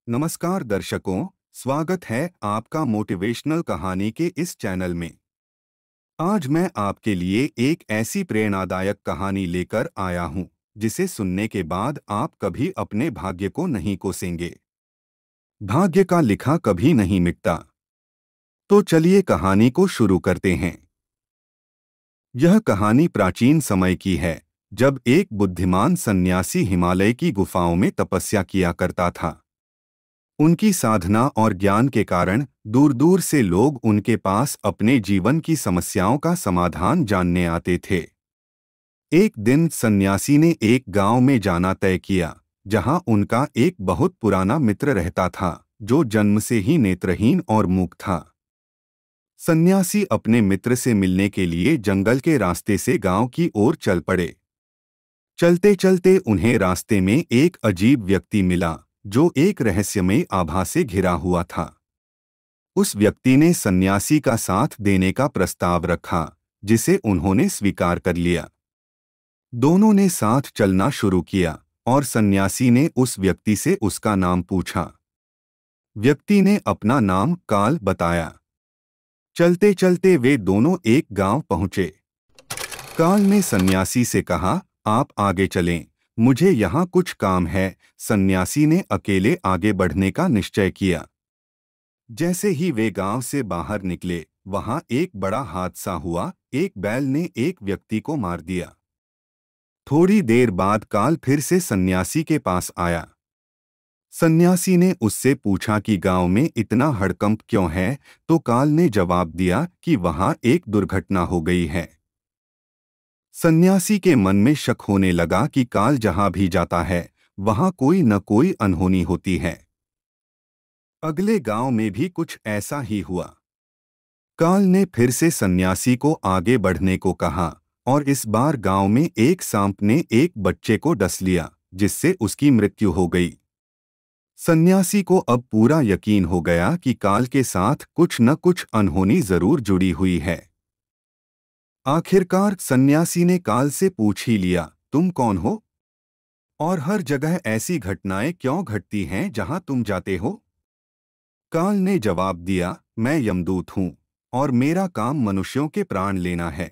नमस्कार दर्शकों, स्वागत है आपका मोटिवेशनल कहानी के इस चैनल में। आज मैं आपके लिए एक ऐसी प्रेरणादायक कहानी लेकर आया हूं, जिसे सुनने के बाद आप कभी अपने भाग्य को नहीं कोसेंगे। भाग्य का लिखा कभी नहीं मिटता। तो चलिए कहानी को शुरू करते हैं। यह कहानी प्राचीन समय की है, जब एक बुद्धिमान सन्यासी हिमालय की गुफाओं में तपस्या किया करता था। उनकी साधना और ज्ञान के कारण दूर दूर से लोग उनके पास अपने जीवन की समस्याओं का समाधान जानने आते थे। एक दिन सन्यासी ने एक गांव में जाना तय किया, जहां उनका एक बहुत पुराना मित्र रहता था, जो जन्म से ही नेत्रहीन और मूक था। सन्यासी अपने मित्र से मिलने के लिए जंगल के रास्ते से गांव की ओर चल पड़े। चलते चलते उन्हें रास्ते में एक अजीब व्यक्ति मिला, जो एक रहस्यमय आभा से घिरा हुआ था। उस व्यक्ति ने सन्यासी का साथ देने का प्रस्ताव रखा, जिसे उन्होंने स्वीकार कर लिया। दोनों ने साथ चलना शुरू किया और सन्यासी ने उस व्यक्ति से उसका नाम पूछा। व्यक्ति ने अपना नाम काल बताया। चलते चलते वे दोनों एक गांव पहुंचे। काल ने सन्यासी से कहा, आप आगे चलें, मुझे यहाँ कुछ काम है। सन्यासी ने अकेले आगे बढ़ने का निश्चय किया। जैसे ही वे गांव से बाहर निकले, वहां एक बड़ा हादसा हुआ। एक बैल ने एक व्यक्ति को मार दिया। थोड़ी देर बाद काल फिर से सन्यासी के पास आया। सन्यासी ने उससे पूछा कि गांव में इतना हड़कंप क्यों है, तो काल ने जवाब दिया कि वहां एक दुर्घटना हो गई है। सन्यासी के मन में शक होने लगा कि काल जहां भी जाता है, वहां कोई न कोई अनहोनी होती है। अगले गांव में भी कुछ ऐसा ही हुआ। काल ने फिर से सन्यासी को आगे बढ़ने को कहा, और इस बार गांव में एक सांप ने एक बच्चे को डस लिया, जिससे उसकी मृत्यु हो गई। सन्यासी को अब पूरा यकीन हो गया कि काल के साथ कुछ न कुछ अनहोनी जरूर जुड़ी हुई है। आखिरकार सन्यासी ने काल से पूछ ही लिया, तुम कौन हो? और हर जगह ऐसी घटनाएं क्यों घटती हैं जहां तुम जाते हो? काल ने जवाब दिया, मैं यमदूत हूं, और मेरा काम मनुष्यों के प्राण लेना है।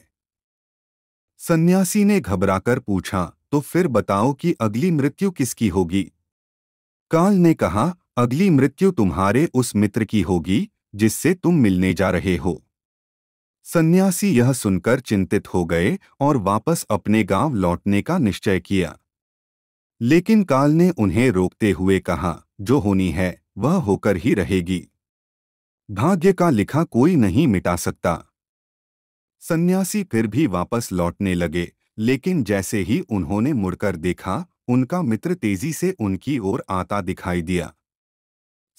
सन्यासी ने घबराकर पूछा, तो फिर बताओ कि अगली मृत्यु किसकी होगी? काल ने कहा, अगली मृत्यु तुम्हारे उस मित्र की होगी, जिससे तुम मिलने जा रहे हो। सन्यासी यह सुनकर चिंतित हो गए और वापस अपने गांव लौटने का निश्चय किया। लेकिन काल ने उन्हें रोकते हुए कहा, जो होनी है वह होकर ही रहेगी। भाग्य का लिखा कोई नहीं मिटा सकता। सन्यासी फिर भी वापस लौटने लगे, लेकिन जैसे ही उन्होंने मुड़कर देखा, उनका मित्र तेजी से उनकी ओर आता दिखाई दिया।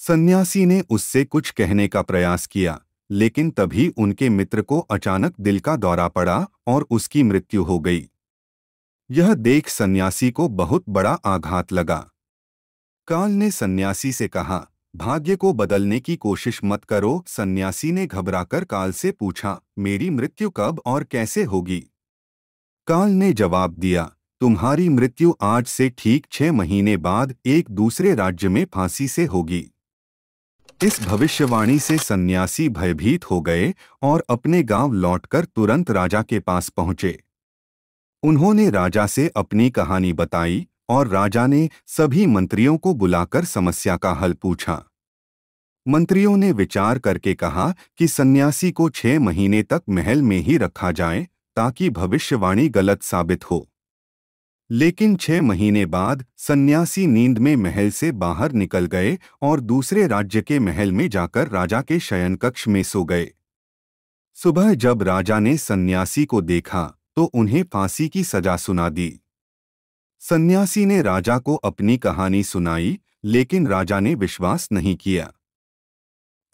सन्यासी ने उससे कुछ कहने का प्रयास किया, लेकिन तभी उनके मित्र को अचानक दिल का दौरा पड़ा और उसकी मृत्यु हो गई। यह देख सन्यासी को बहुत बड़ा आघात लगा। काल ने सन्यासी से कहा, भाग्य को बदलने की कोशिश मत करो। सन्यासी ने घबराकर काल से पूछा, मेरी मृत्यु कब और कैसे होगी? काल ने जवाब दिया, तुम्हारी मृत्यु आज से ठीक 6 महीने बाद एक दूसरे राज्य में फांसी से होगी। इस भविष्यवाणी से सन्यासी भयभीत हो गए और अपने गांव लौटकर तुरंत राजा के पास पहुंचे। उन्होंने राजा से अपनी कहानी बताई और राजा ने सभी मंत्रियों को बुलाकर समस्या का हल पूछा। मंत्रियों ने विचार करके कहा कि सन्यासी को 6 महीने तक महल में ही रखा जाए, ताकि भविष्यवाणी गलत साबित हो। लेकिन 6 महीने बाद सन्यासी नींद में महल से बाहर निकल गए और दूसरे राज्य के महल में जाकर राजा के शयन कक्ष में सो गए। सुबह जब राजा ने सन्यासी को देखा, तो उन्हें फांसी की सजा सुना दी। सन्यासी ने राजा को अपनी कहानी सुनाई, लेकिन राजा ने विश्वास नहीं किया।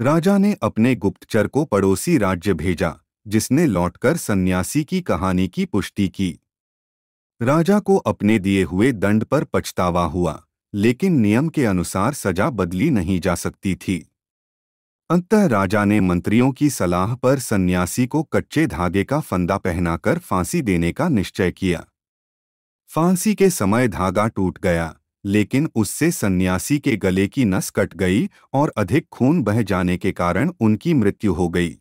राजा ने अपने गुप्तचर को पड़ोसी राज्य भेजा, जिसने लौटकर सन्यासी की कहानी की पुष्टि की। राजा को अपने दिए हुए दंड पर पछतावा हुआ, लेकिन नियम के अनुसार सजा बदली नहीं जा सकती थी। अंततः राजा ने मंत्रियों की सलाह पर सन्यासी को कच्चे धागे का फंदा पहनाकर फांसी देने का निश्चय किया। फांसी के समय धागा टूट गया, लेकिन उससे सन्यासी के गले की नस कट गई और अधिक खून बह जाने के कारण उनकी मृत्यु हो गई।